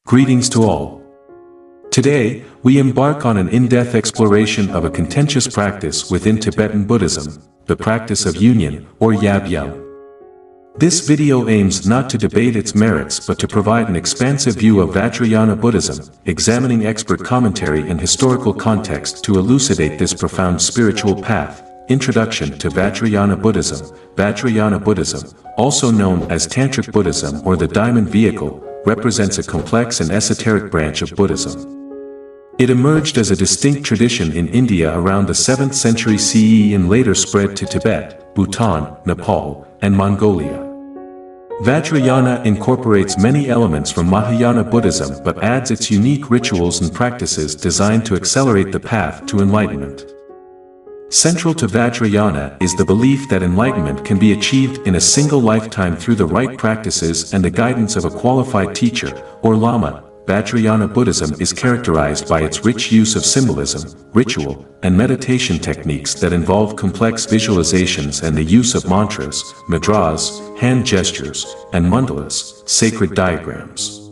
Greetings to all. Today, we embark on an in-depth exploration of a contentious practice within Tibetan Buddhism, the practice of union, or Yab-yum. This video aims not to debate its merits but to provide an expansive view of Vajrayana Buddhism, examining expert commentary and historical context to elucidate this profound spiritual path. Introduction to Vajrayana Buddhism. Vajrayana Buddhism, also known as Tantric Buddhism or the Diamond Vehicle, represents a complex and esoteric branch of Buddhism. It emerged as a distinct tradition in India around the 7th century CE and later spread to Tibet, Bhutan, Nepal, and Mongolia. Vajrayana incorporates many elements from Mahayana Buddhism but adds its unique rituals and practices designed to accelerate the path to enlightenment. Central to Vajrayana is the belief that enlightenment can be achieved in a single lifetime through the right practices and the guidance of a qualified teacher, or Lama. Vajrayana Buddhism is characterized by its rich use of symbolism, ritual, and meditation techniques that involve complex visualizations and the use of mantras, mudras, hand gestures, and mandalas, sacred diagrams.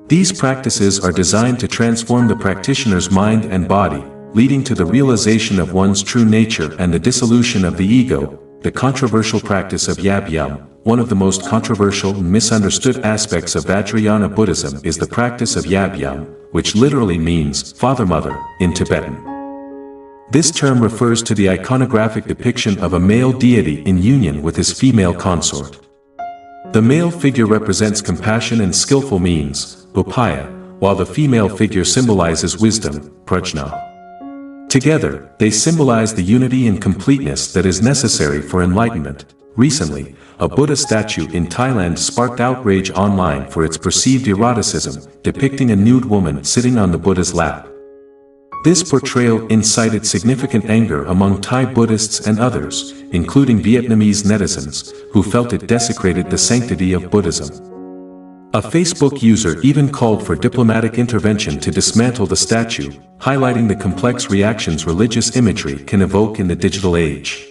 These practices are designed to transform the practitioner's mind and body, leading to the realization of one's true nature and the dissolution of the ego. The controversial practice of Yab-yum. One of the most controversial and misunderstood aspects of Vajrayana Buddhism is the practice of Yab-yum, which literally means father-mother in Tibetan. This term refers to the iconographic depiction of a male deity in union with his female consort. The male figure represents compassion and skillful means, upaya, while the female figure symbolizes wisdom, prajna. Together, they symbolize the unity and completeness that is necessary for enlightenment. Recently, a Buddha statue in Thailand sparked outrage online for its perceived eroticism, depicting a nude woman sitting on the Buddha's lap. This portrayal incited significant anger among Thai Buddhists and others, including Vietnamese netizens, who felt it desecrated the sanctity of Buddhism. A Facebook user even called for diplomatic intervention to dismantle the statue, highlighting the complex reactions religious imagery can evoke in the digital age.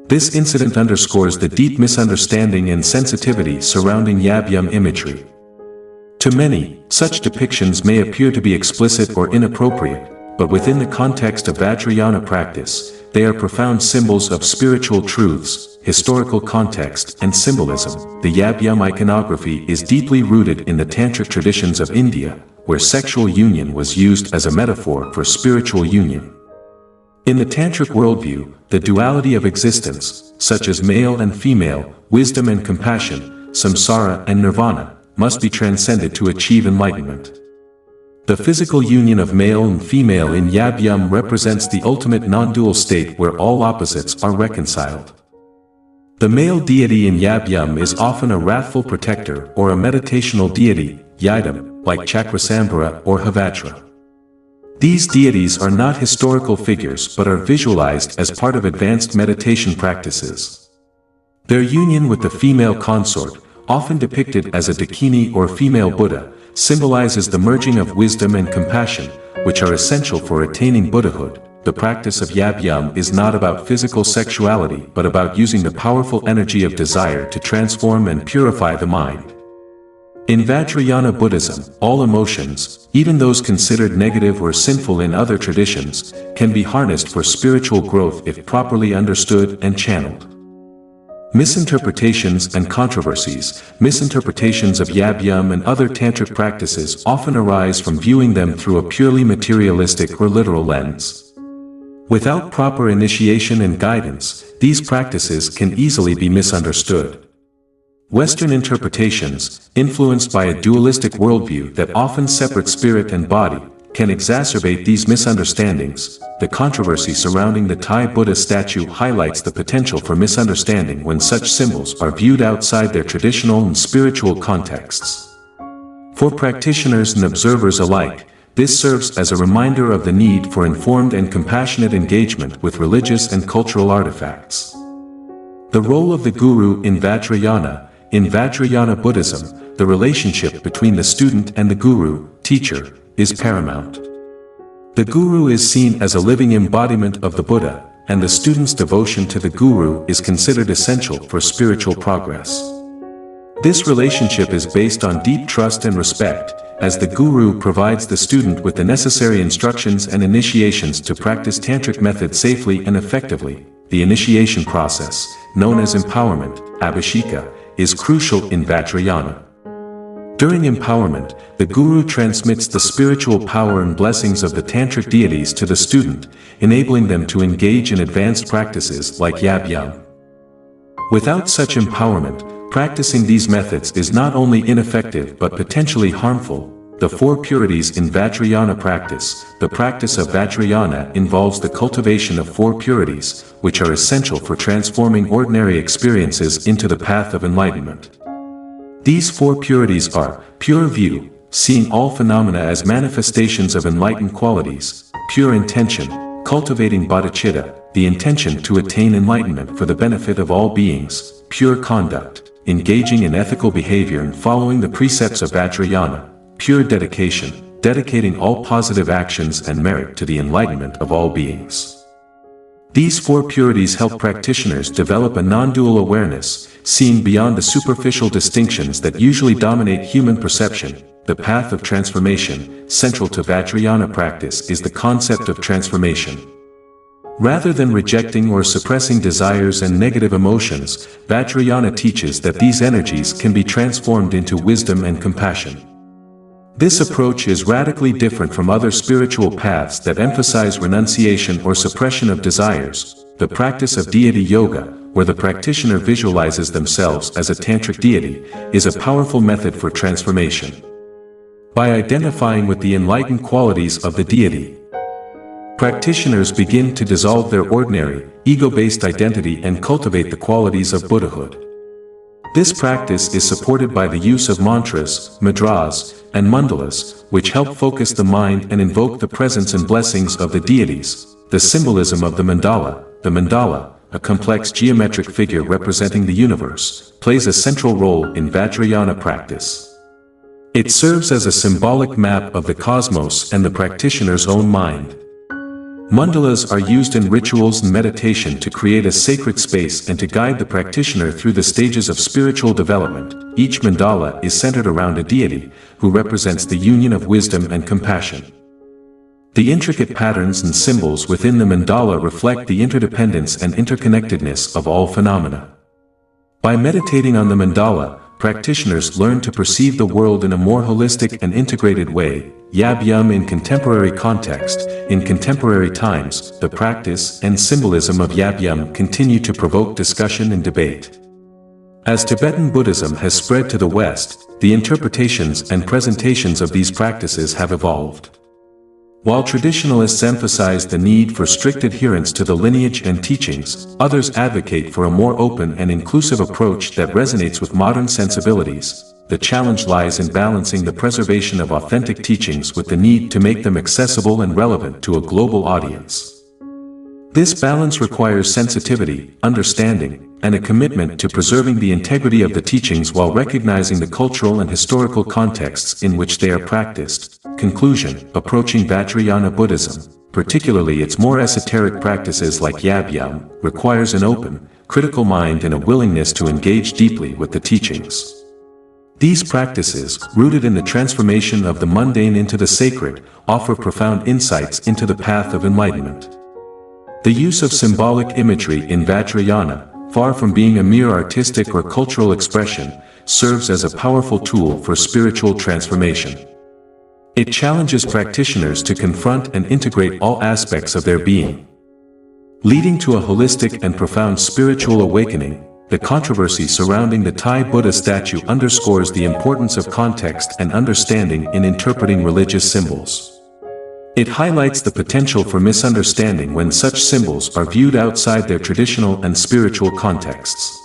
This incident underscores the deep misunderstanding and sensitivity surrounding Yab-yum imagery. To many, such depictions may appear to be explicit or inappropriate, but within the context of Vajrayana practice, they are profound symbols of spiritual truths, historical context, and symbolism. The Yab-yum iconography is deeply rooted in the Tantric traditions of India, where sexual union was used as a metaphor for spiritual union. In the Tantric worldview, the duality of existence, such as male and female, wisdom and compassion, samsara and nirvana, must be transcended to achieve enlightenment. The physical union of male and female in Yab-yum represents the ultimate non-dual state where all opposites are reconciled. The male deity in Yab-yum is often a wrathful protector or a meditational deity, Yidam, like Chakrasambhara or Havajra. These deities are not historical figures but are visualized as part of advanced meditation practices. Their union with the female consort, often depicted as a Dakini or female Buddha, symbolizes the merging of wisdom and compassion, which are essential for attaining Buddhahood. The practice of Yab-yum is not about physical sexuality but about using the powerful energy of desire to transform and purify the mind. In Vajrayana Buddhism, all emotions, even those considered negative or sinful in other traditions, can be harnessed for spiritual growth if properly understood and channeled. Misinterpretations and controversies. Misinterpretations of Yab-yum and other tantric practices often arise from viewing them through a purely materialistic or literal lens. Without proper initiation and guidance, these practices can easily be misunderstood. Western interpretations, influenced by a dualistic worldview that often separates spirit and body, can exacerbate these misunderstandings. The controversy surrounding the Thai Buddha statue highlights the potential for misunderstanding when such symbols are viewed outside their traditional and spiritual contexts. For practitioners and observers alike, this serves as a reminder of the need for informed and compassionate engagement with religious and cultural artifacts. The role of the guru in Vajrayana. In Vajrayana Buddhism, the relationship between the student and the guru, teacher, is paramount. The guru is seen as a living embodiment of the Buddha, and the student's devotion to the guru is considered essential for spiritual progress. This relationship is based on deep trust and respect, as the guru provides the student with the necessary instructions and initiations to practice tantric method safely and effectively. The initiation process, known as empowerment, abhisheka, is crucial in Vajrayana. During empowerment, the guru transmits the spiritual power and blessings of the tantric deities to the student, enabling them to engage in advanced practices like yab-yum. Without such empowerment, practicing these methods is not only ineffective but potentially harmful. The four purities in Vajrayana practice. The practice of Vajrayana involves the cultivation of four purities, which are essential for transforming ordinary experiences into the path of enlightenment. These four purities are pure view, seeing all phenomena as manifestations of enlightened qualities; pure intention, cultivating bodhicitta, the intention to attain enlightenment for the benefit of all beings; pure conduct, engaging in ethical behavior and following the precepts of Vajrayana; pure dedication, dedicating all positive actions and merit to the enlightenment of all beings. These four purities help practitioners develop a non-dual awareness, seeing beyond the superficial distinctions that usually dominate human perception. The path of transformation, central to Vajrayana practice, is the concept of transformation. Rather than rejecting or suppressing desires and negative emotions, Vajrayana teaches that these energies can be transformed into wisdom and compassion. This approach is radically different from other spiritual paths that emphasize renunciation or suppression of desires. The practice of deity yoga, where the practitioner visualizes themselves as a tantric deity, is a powerful method for transformation. By identifying with the enlightened qualities of the deity, practitioners begin to dissolve their ordinary, ego-based identity and cultivate the qualities of Buddhahood. This practice is supported by the use of mantras, mudras, and mandalas, which help focus the mind and invoke the presence and blessings of the deities. The symbolism of the mandala, a complex geometric figure representing the universe, plays a central role in Vajrayana practice. It serves as a symbolic map of the cosmos and the practitioner's own mind. Mandalas are used in rituals and meditation to create a sacred space and to guide the practitioner through the stages of spiritual development. Each mandala is centered around a deity, who represents the union of wisdom and compassion. The intricate patterns and symbols within the mandala reflect the interdependence and interconnectedness of all phenomena. By meditating on the mandala, practitioners learn to perceive the world in a more holistic and integrated way. Yab-yum in contemporary context. In contemporary times, the practice and symbolism of Yab-yum continue to provoke discussion and debate. As Tibetan Buddhism has spread to the West, the interpretations and presentations of these practices have evolved. While traditionalists emphasize the need for strict adherence to the lineage and teachings, others advocate for a more open and inclusive approach that resonates with modern sensibilities. The challenge lies in balancing the preservation of authentic teachings with the need to make them accessible and relevant to a global audience. This balance requires sensitivity, understanding, and a commitment to preserving the integrity of the teachings while recognizing the cultural and historical contexts in which they are practiced. Conclusion: approaching Vajrayana Buddhism, particularly its more esoteric practices like Yab-yum, requires an open, critical mind and a willingness to engage deeply with the teachings. These practices, rooted in the transformation of the mundane into the sacred, offer profound insights into the path of enlightenment. The use of symbolic imagery in Vajrayana, far from being a mere artistic or cultural expression, serves as a powerful tool for spiritual transformation. It challenges practitioners to confront and integrate all aspects of their being, leading to a holistic and profound spiritual awakening. The controversy surrounding the Thai Buddha statue underscores the importance of context and understanding in interpreting religious symbols. It highlights the potential for misunderstanding when such symbols are viewed outside their traditional and spiritual contexts.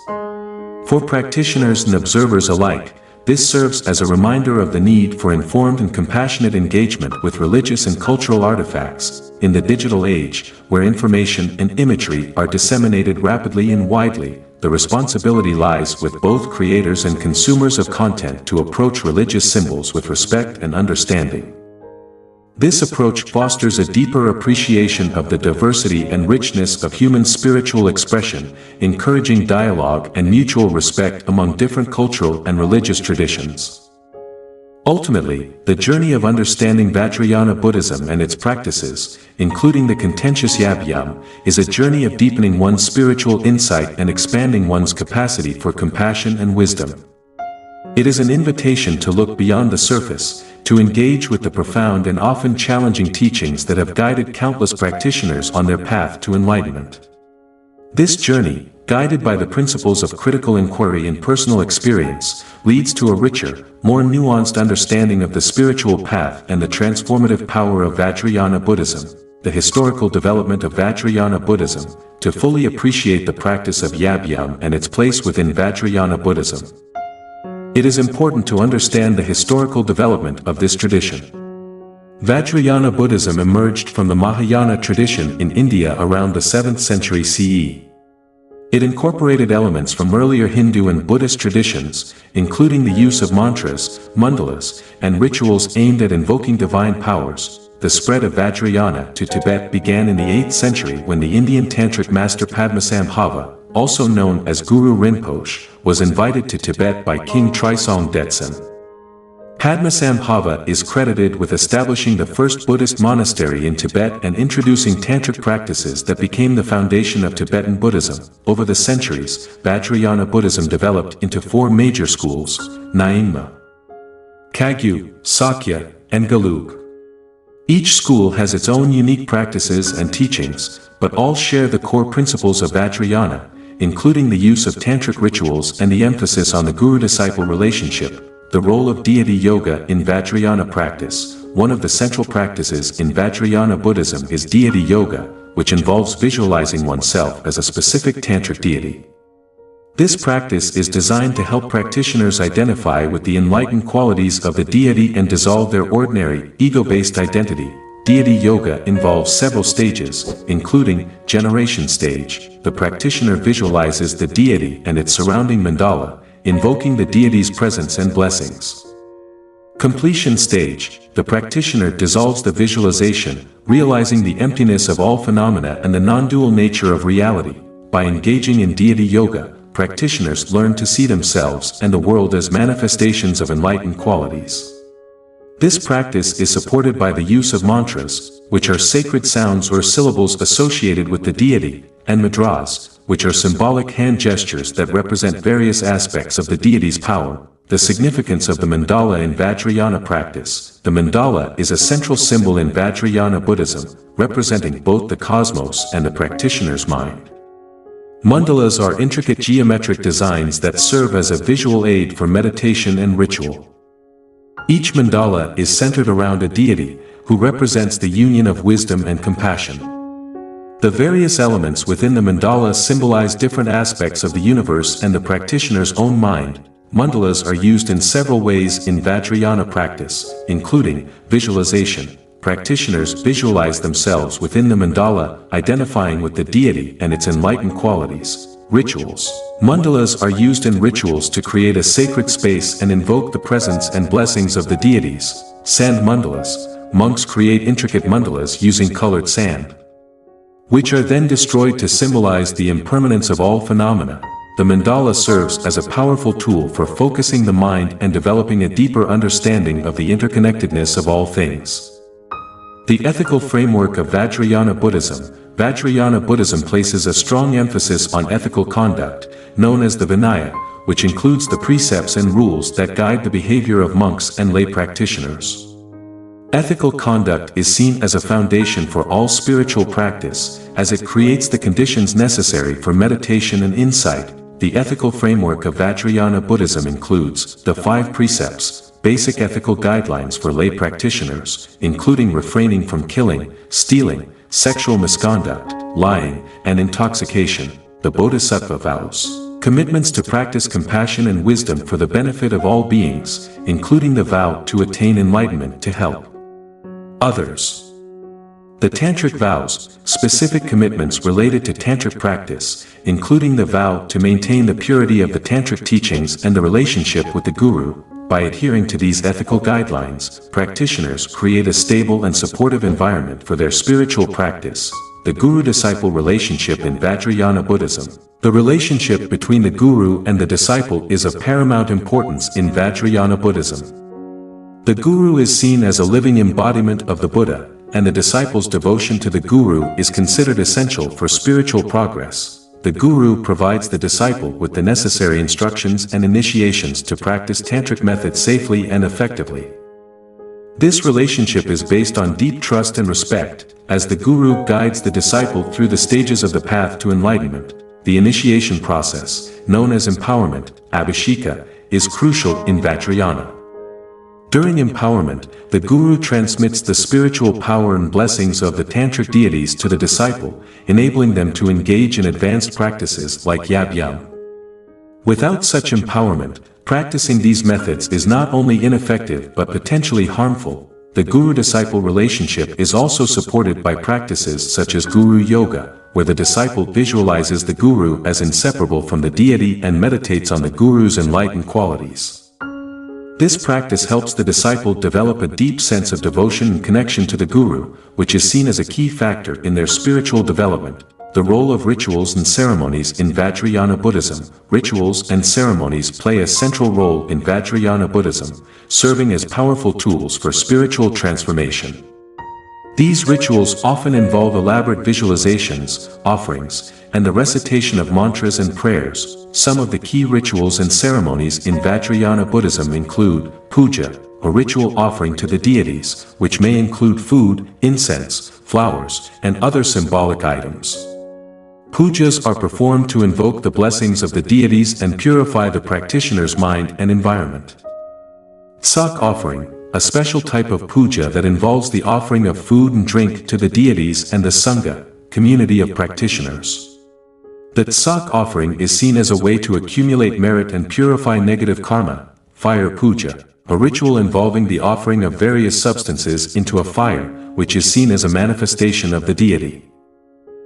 For practitioners and observers alike, this serves as a reminder of the need for informed and compassionate engagement with religious and cultural artifacts. In the digital age, where information and imagery are disseminated rapidly and widely, the responsibility lies with both creators and consumers of content to approach religious symbols with respect and understanding. This approach fosters a deeper appreciation of the diversity and richness of human spiritual expression, encouraging dialogue and mutual respect among different cultural and religious traditions. Ultimately, the journey of understanding Vajrayana Buddhism and its practices, including the contentious Yabgyam, is a journey of deepening one's spiritual insight and expanding one's capacity for compassion and wisdom. It is an invitation to look beyond the surface, to engage with the profound and often challenging teachings that have guided countless practitioners on their path to enlightenment. This journey, guided by the principles of critical inquiry and personal experience, leads to a richer, more nuanced understanding of the spiritual path and the transformative power of Vajrayana Buddhism, the historical development of Vajrayana Buddhism, to fully appreciate the practice of Yabgyam and its place within Vajrayana Buddhism. It is important to understand the historical development of this tradition. Vajrayana Buddhism emerged from the Mahayana tradition in India around the 7th century CE. It incorporated elements from earlier Hindu and Buddhist traditions, including the use of mantras, mandalas, and rituals aimed at invoking divine powers. The spread of Vajrayana to Tibet began in the 8th century when the Indian tantric master Padmasambhava, also known as Guru Rinpoche, was invited to Tibet by King Trisong Detsen. Padmasambhava is credited with establishing the first Buddhist monastery in Tibet and introducing tantric practices that became the foundation of Tibetan Buddhism. Over the centuries, Vajrayana Buddhism developed into 4 major schools: Nyingma, Kagyu, Sakya, and Gelug. Each school has its own unique practices and teachings, but all share the core principles of Vajrayana, including the use of tantric rituals and the emphasis on the guru-disciple relationship. The role of deity yoga in Vajrayana practice. One of the central practices in Vajrayana Buddhism is deity yoga, which involves visualizing oneself as a specific tantric deity. This practice is designed to help practitioners identify with the enlightened qualities of the deity and dissolve their ordinary, ego-based identity. Deity yoga involves several stages, including generation stage. The practitioner visualizes the deity and its surrounding mandala, invoking the deity's presence and blessings. Completion stage. The practitioner dissolves the visualization, realizing the emptiness of all phenomena and the non-dual nature of reality. By engaging in deity yoga, practitioners learn to see themselves and the world as manifestations of enlightened qualities. This practice is supported by the use of mantras, which are sacred sounds or syllables associated with the deity, and mudras, which are symbolic hand gestures that represent various aspects of the deity's power. The significance of the mandala in Vajrayana practice. The mandala is a central symbol in Vajrayana Buddhism, representing both the cosmos and the practitioner's mind. Mandalas are intricate geometric designs that serve as a visual aid for meditation and ritual. Each mandala is centered around a deity, who represents the union of wisdom and compassion. The various elements within the mandala symbolize different aspects of the universe and the practitioner's own mind. Mandalas are used in several ways in Vajrayana practice, including visualization. Practitioners visualize themselves within the mandala, identifying with the deity and its enlightened qualities. Rituals. Mandalas are used in rituals to create a sacred space and invoke the presence and blessings of the deities. Sand mandalas. Monks create intricate mandalas using colored sand, which are then destroyed to symbolize the impermanence of all phenomena. The mandala serves as a powerful tool for focusing the mind and developing a deeper understanding of the interconnectedness of all things. The ethical framework of Vajrayana Buddhism. Vajrayana Buddhism places a strong emphasis on ethical conduct, known as the Vinaya, which includes the precepts and rules that guide the behavior of monks and lay practitioners. Ethical conduct is seen as a foundation for all spiritual practice, as it creates the conditions necessary for meditation and insight. The ethical framework of Vajrayana Buddhism includes the 5 precepts, basic ethical guidelines for lay practitioners, including refraining from killing, stealing, sexual misconduct, lying, and intoxication. The Bodhisattva vows. Commitments to practice compassion and wisdom for the benefit of all beings, including the vow to attain enlightenment to help others. The Tantric vows. Specific commitments related to Tantric practice, including the vow to maintain the purity of the Tantric teachings and the relationship with the Guru. By adhering to these ethical guidelines, practitioners create a stable and supportive environment for their spiritual practice. The Guru-disciple relationship in Vajrayana Buddhism. The relationship between the Guru and the disciple is of paramount importance in Vajrayana Buddhism. The guru is seen as a living embodiment of the Buddha, and the disciple's devotion to the guru is considered essential for spiritual progress. The guru provides the disciple with the necessary instructions and initiations to practice tantric methods safely and effectively. This relationship is based on deep trust and respect, as the guru guides the disciple through the stages of the path to enlightenment. The initiation process, known as empowerment, abhisheka, is crucial in Vajrayana. During empowerment, the guru transmits the spiritual power and blessings of the tantric deities to the disciple, enabling them to engage in advanced practices like yab-yum. Without such empowerment, practicing these methods is not only ineffective but potentially harmful. The guru-disciple relationship is also supported by practices such as guru yoga, where the disciple visualizes the guru as inseparable from the deity and meditates on the guru's enlightened qualities. This practice helps the disciple develop a deep sense of devotion and connection to the guru, which is seen as a key factor in their spiritual development. The role of rituals and ceremonies in Vajrayana Buddhism. Rituals and ceremonies play a central role in Vajrayana Buddhism, serving as powerful tools for spiritual transformation. These rituals often involve elaborate visualizations, offerings, and the recitation of mantras and prayers. Some of the key rituals and ceremonies in Vajrayana Buddhism include puja, a ritual offering to the deities, which may include food, incense, flowers, and other symbolic items. Pujas are performed to invoke the blessings of the deities and purify the practitioner's mind and environment. Sak offering, a special type of puja that involves the offering of food and drink to the deities and the Sangha, community of practitioners. The Sak offering is seen as a way to accumulate merit and purify negative karma. Fire puja, a ritual involving the offering of various substances into a fire, which is seen as a manifestation of the deity.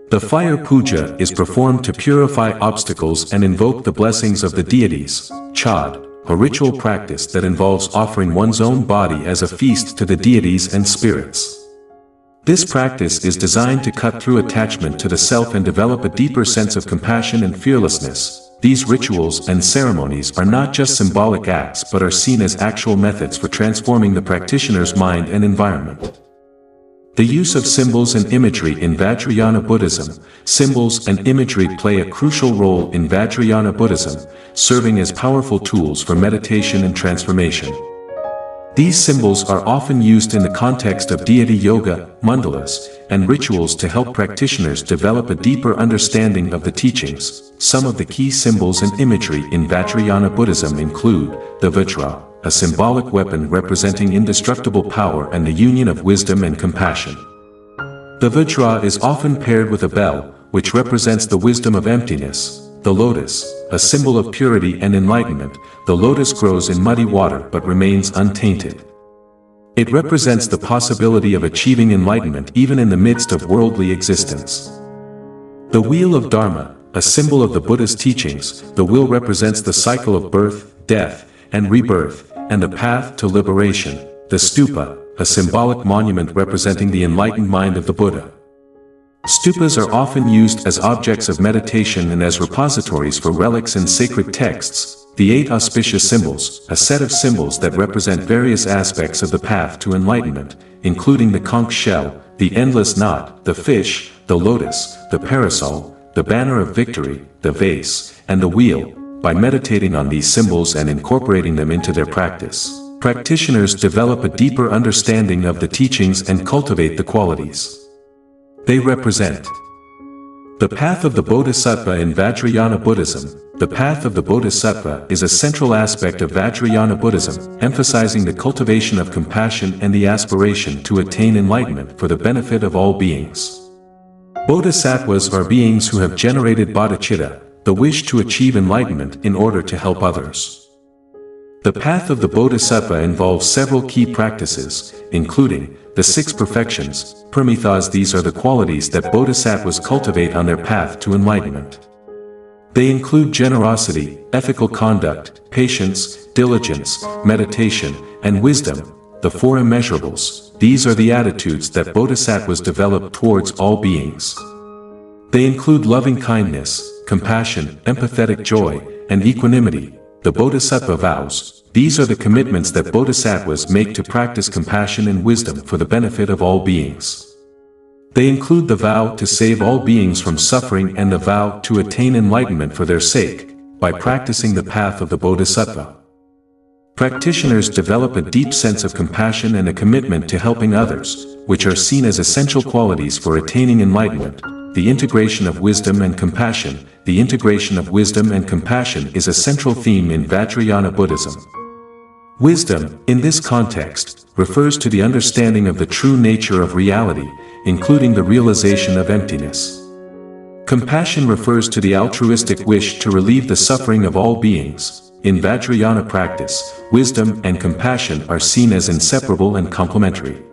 The fire puja is performed to purify obstacles and invoke the blessings of the deities. Chad, a ritual practice that involves offering one's own body as a feast to the deities and spirits. This practice is designed to cut through attachment to the self and develop a deeper sense of compassion and fearlessness. These rituals and ceremonies are not just symbolic acts but are seen as actual methods for transforming the practitioner's mind and environment. The use of symbols and imagery in Vajrayana Buddhism. Symbols and imagery play a crucial role in Vajrayana Buddhism, serving as powerful tools for meditation and transformation. These symbols are often used in the context of deity yoga, mandalas, and rituals to help practitioners develop a deeper understanding of the teachings. Some of the key symbols and imagery in Vajrayana Buddhism include the Vajra, a symbolic weapon representing indestructible power and the union of wisdom and compassion. The Vajra is often paired with a bell, which represents the wisdom of emptiness. The lotus, a symbol of purity and enlightenment. The lotus grows in muddy water but remains untainted. It represents the possibility of achieving enlightenment even in the midst of worldly existence. The wheel of Dharma, a symbol of the Buddha's teachings. The wheel represents the cycle of birth, death, and rebirth, and the path to liberation. The stupa, a symbolic monument representing the enlightened mind of the Buddha. Stupas are often used as objects of meditation and as repositories for relics and sacred texts. The 8 auspicious symbols, a set of symbols that represent various aspects of the path to enlightenment, including the conch shell, the endless knot, the fish, the lotus, the parasol, the banner of victory, the vase, and the wheel. By meditating on these symbols and incorporating them into their practice, practitioners develop a deeper understanding of the teachings and cultivate the qualities they represent. The path of the Bodhisattva in Vajrayana Buddhism. The path of the Bodhisattva is a central aspect of Vajrayana Buddhism, emphasizing the cultivation of compassion and the aspiration to attain enlightenment for the benefit of all beings. Bodhisattvas are beings who have generated bodhicitta, the wish to achieve enlightenment in order to help others. The path of the Bodhisattva involves several key practices, including the 6 perfections, pramithas. These are the qualities that bodhisattvas cultivate on their path to enlightenment. They include generosity, ethical conduct, patience, diligence, meditation, and wisdom, the 4 immeasurables. These are the attitudes that bodhisattvas develop towards all beings. They include loving kindness, compassion, empathetic joy, and equanimity. The Bodhisattva vows. These are the commitments that bodhisattvas make to practice compassion and wisdom for the benefit of all beings. They include the vow to save all beings from suffering and the vow to attain enlightenment for their sake, by practicing the path of the bodhisattva. Practitioners develop a deep sense of compassion and a commitment to helping others, which are seen as essential qualities for attaining enlightenment. The integration of wisdom and compassion. The integration of wisdom and compassion is a central theme in Vajrayana Buddhism. Wisdom, in this context, refers to the understanding of the true nature of reality, including the realization of emptiness. Compassion refers to the altruistic wish to relieve the suffering of all beings. In Vajrayana practice, wisdom and compassion are seen as inseparable and complementary.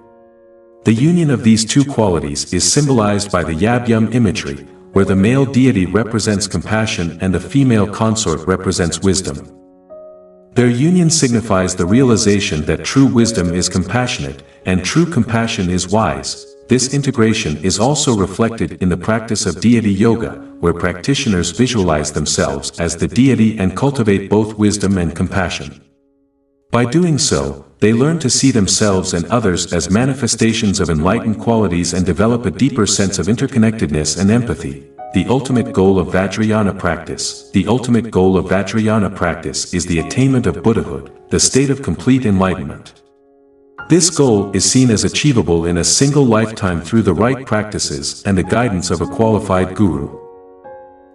The union of these two qualities is symbolized by the Yabyum imagery, where the male deity represents compassion and the female consort represents wisdom. Their union signifies the realization that true wisdom is compassionate, and true compassion is wise. This integration is also reflected in the practice of deity yoga, where practitioners visualize themselves as the deity and cultivate both wisdom and compassion. By doing so, they learn to see themselves and others as manifestations of enlightened qualities and develop a deeper sense of interconnectedness and empathy. The ultimate goal of Vajrayana practice. The ultimate goal of Vajrayana practice is the attainment of Buddhahood, the state of complete enlightenment. This goal is seen as achievable in a single lifetime through the right practices and the guidance of a qualified guru.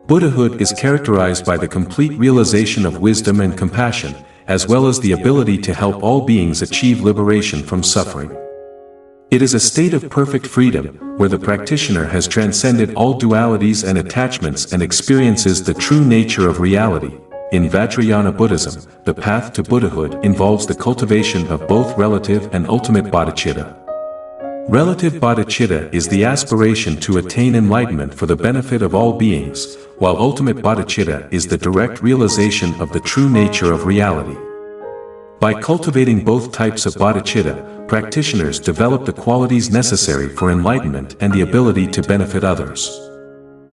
Buddhahood is characterized by the complete realization of wisdom and compassion, as well as the ability to help all beings achieve liberation from suffering. It is a state of perfect freedom, where the practitioner has transcended all dualities and attachments and experiences the true nature of reality. In Vajrayana Buddhism, the path to Buddhahood involves the cultivation of both relative and ultimate bodhicitta. Relative bodhicitta is the aspiration to attain enlightenment for the benefit of all beings, while ultimate bodhicitta is the direct realization of the true nature of reality. By cultivating both types of bodhicitta, practitioners develop the qualities necessary for enlightenment and the ability to benefit others.